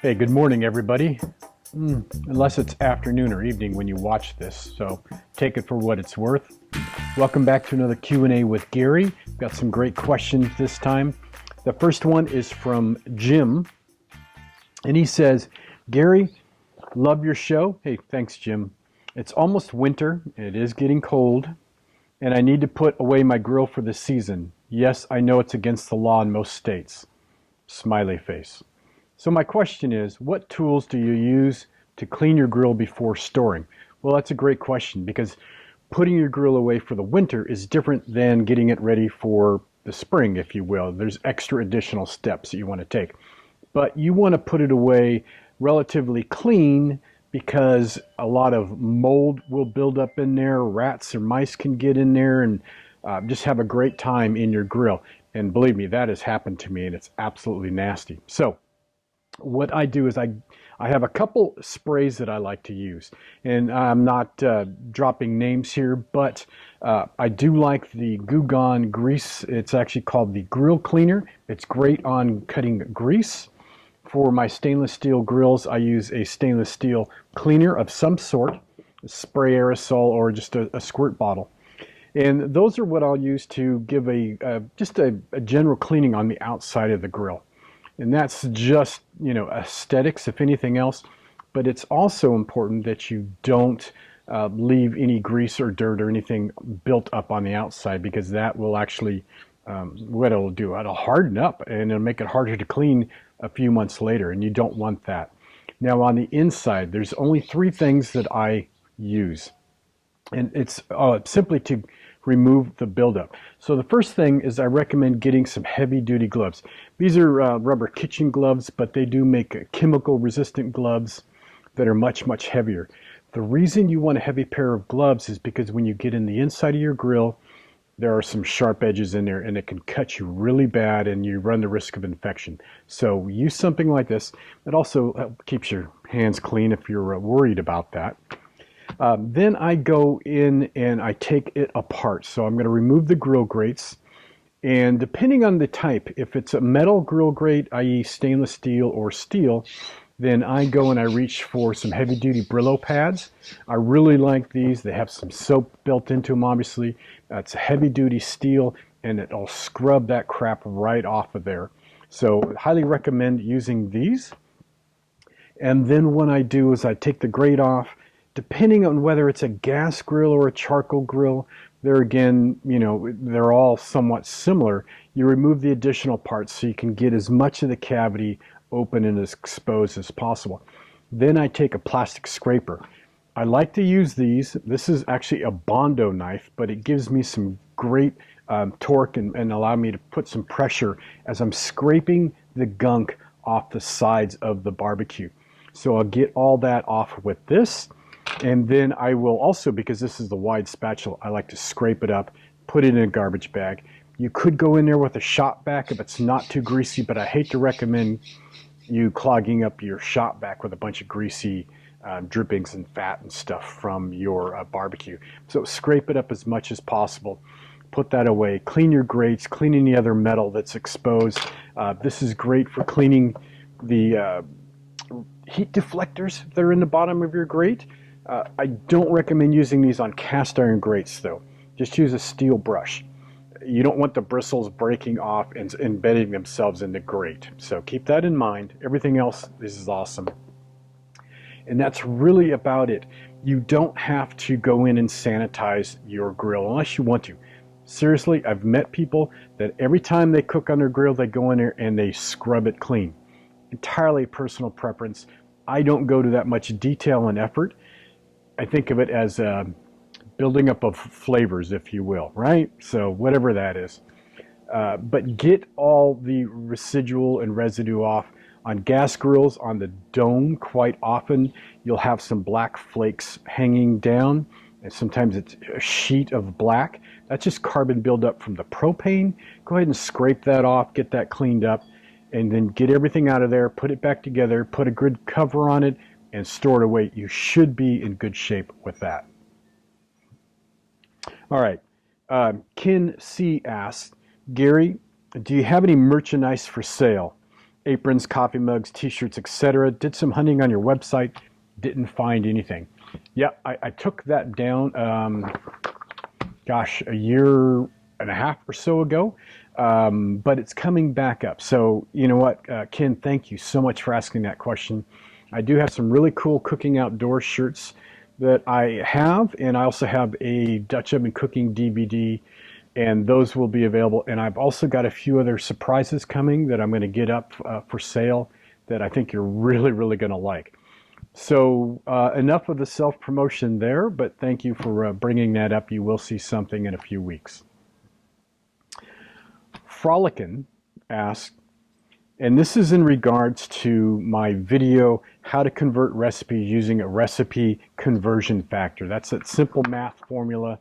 Hey, good morning, everybody. Unless it's afternoon or evening when you watch this, so take it for what it's worth. Welcome back to another Q&A with Gary. Got some great questions this time. The first one is from Jim, and he says, Gary, love your show. Hey, thanks, Jim. It's almost winter, and it is getting cold, and I need to put away my grill for the season. Yes, I know it's against the law in most states. Smiley face. So my question is, what tools do you use to clean your grill before storing? Well, that's a great question because putting your grill away for the winter is different than getting it ready for the spring, if you will. There's extra additional steps that you want to take. But you want to put it away relatively clean because a lot of mold will build up in there. Rats or mice can get in there and just have a great time in your grill. And believe me, that has happened to me and it's absolutely nasty. So what I do is I have a couple sprays that I like to use, and I'm not dropping names here, but I do like the Goo Gone grease. It's actually called the Grill Cleaner. It's great on cutting grease. For my stainless steel grills, I use a stainless steel cleaner of some sort, spray aerosol or just a squirt bottle. And those are what I'll use to give just a general cleaning on the outside of the grill. And that's just, aesthetics, if anything else. But it's also important that you don't leave any grease or dirt or anything built up on the outside, because that will actually, what it'll do, it'll harden up and it'll make it harder to clean a few months later, and you don't want that. Now on the inside, there's only three things that I use. And it's simply to remove the buildup. So the first thing is I recommend getting some heavy duty gloves. These are rubber kitchen gloves, but they do make chemical resistant gloves that are much, much heavier. The reason you want a heavy pair of gloves is because when you get in the inside of your grill, there are some sharp edges in there and it can cut you really bad and you run the risk of infection. So use something like this. It also keeps your hands clean if you're worried about that. Then I go in and I take it apart. So I'm going to remove the grill grates, and depending on the type, if it's a metal grill grate, i.e. stainless steel or steel, then I go and I reach for some heavy duty Brillo pads. I really like these. They have some soap built into them, obviously. It's a heavy duty steel and it'll scrub that crap right off of there. So highly recommend using these. And then what I do is I take the grate off. Depending on whether it's a gas grill or a charcoal grill, there again, they're all somewhat similar. You remove the additional parts so you can get as much of the cavity open and as exposed as possible. Then I take a plastic scraper. I like to use these. This is actually a Bondo knife, but it gives me some great torque and allow me to put some pressure as I'm scraping the gunk off the sides of the barbecue. So I'll get all that off with this. And then I will also, because this is the wide spatula, I like to scrape it up, put it in a garbage bag. You could go in there with a shop vac if it's not too greasy, but I hate to recommend you clogging up your shop vac with a bunch of greasy drippings and fat and stuff from your barbecue. So scrape it up as much as possible. Put that away. Clean your grates, clean any other metal that's exposed. This is great for cleaning the heat deflectors that are in the bottom of your grate. I don't recommend using these on cast iron grates though. Just use a steel brush. You don't want the bristles breaking off and embedding themselves in the grate. So keep that in mind. Everything else, this is awesome. And that's really about it. You don't have to go in and sanitize your grill unless you want to. Seriously, I've met people that every time they cook on their grill, they go in there and they scrub it clean. Entirely personal preference. I don't go to that much detail and effort. I think of it as building up of flavors, if you will, right? So whatever that is. But get all the residual and residue off. On gas grills, on the dome, quite often you'll have some black flakes hanging down, and sometimes it's a sheet of black. That's just carbon buildup from the propane. Go ahead and scrape that off, get that cleaned up, and then get everything out of there, put it back together, put a good cover on it, and store it away. You should be in good shape with that. All right. Ken C asks, Gary, do you have any merchandise for sale? aprons, coffee mugs, t-shirts, etc. Did some hunting on your website, didn't find anything. Yeah, I took that down, gosh, a year and a half or so ago, but it's coming back up. So you know what, Ken, thank you so much for asking that question. I do have some really cool cooking outdoor shirts that I have, and I also have a Dutch oven cooking DVD, and those will be available. And I've also got a few other surprises coming that I'm going to get up for sale that I think you're really, really going to like. So enough of the self-promotion there, but thank you for bringing that up. You will see something in a few weeks. Fralican asked, and this is in regards to my video, how to convert recipes using a recipe conversion factor. That's that simple math formula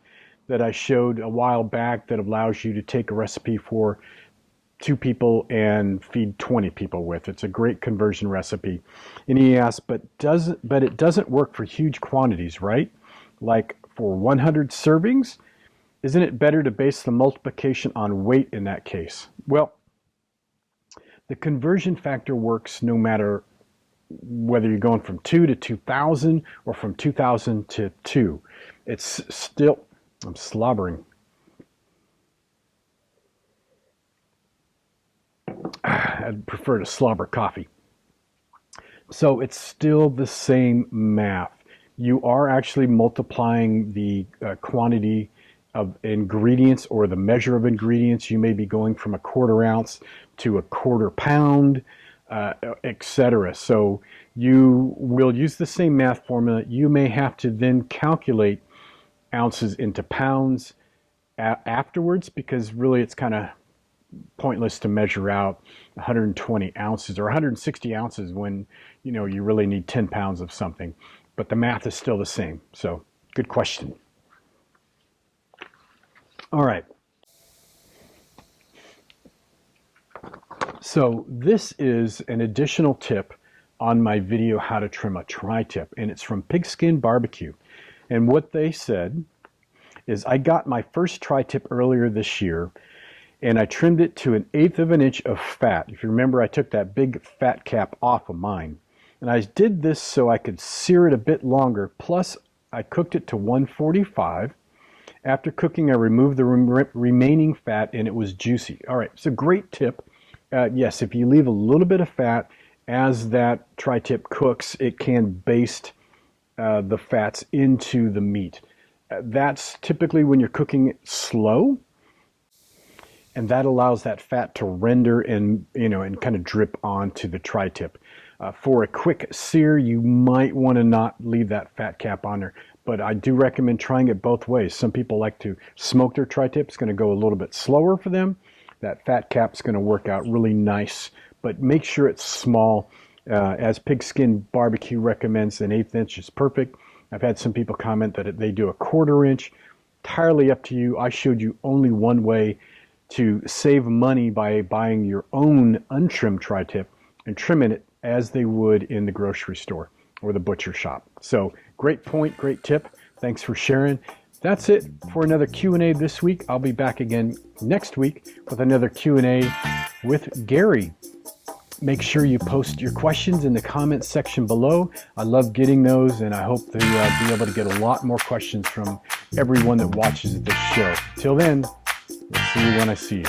that I showed a while back that allows you to take a recipe for 2 people and feed 20 people with. It's a great conversion recipe. And he asked, but it doesn't work for huge quantities, right? Like for 100 servings, isn't it better to base the multiplication on weight in that case? Well, the conversion factor works no matter whether you're going from 2 to 2,000 or from 2,000 to 2. It's still, I'm slobbering. I'd prefer to slobber coffee. So it's still the same math. You are actually multiplying the quantity of ingredients or the measure of ingredients. You may be going from a 1/4 ounce to a 1/4 pound, etc. So you will use the same math formula. You may have to then calculate ounces into pounds afterwards, because really it's kind of pointless to measure out 120 ounces or 160 ounces when you really need 10 pounds of something. But the math is still the same. So good question. All right. So this is an additional tip on my video, how to trim a tri-tip, and it's from Pigskin Barbeque. And what they said is, I got my first tri-tip earlier this year, and I trimmed it to 1/8 of an inch of fat. If you remember, I took that big fat cap off of mine. And I did this so I could sear it a bit longer. Plus, I cooked it to 145. After cooking, I removed the remaining fat, and it was juicy. All right, it's a great tip. Yes, if you leave a little bit of fat as that tri-tip cooks, it can baste the fats into the meat. That's typically when you're cooking it slow, and that allows that fat to render and and kind of drip onto the tri-tip. For a quick sear, you might want to not leave that fat cap on there, but I do recommend trying it both ways. Some people like to smoke their tri-tip. It's going to go a little bit slower for them. That fat cap's going to work out really nice, but make sure it's small. As Pigskin Barbeque recommends, 1/8 inch is perfect. I've had some people comment that they do a 1/4 inch. Entirely up to you. I showed you only one way to save money by buying your own untrimmed tri-tip and trimming it as they would in the grocery store or the butcher shop. So great point, great tip. Thanks for sharing. That's it for another Q&A this week. I'll be back again next week with another Q&A with Gary. Make sure you post your questions in the comments section below. I love getting those, and I hope to be able to get a lot more questions from everyone that watches this show. Till then, we'll see you when I see you.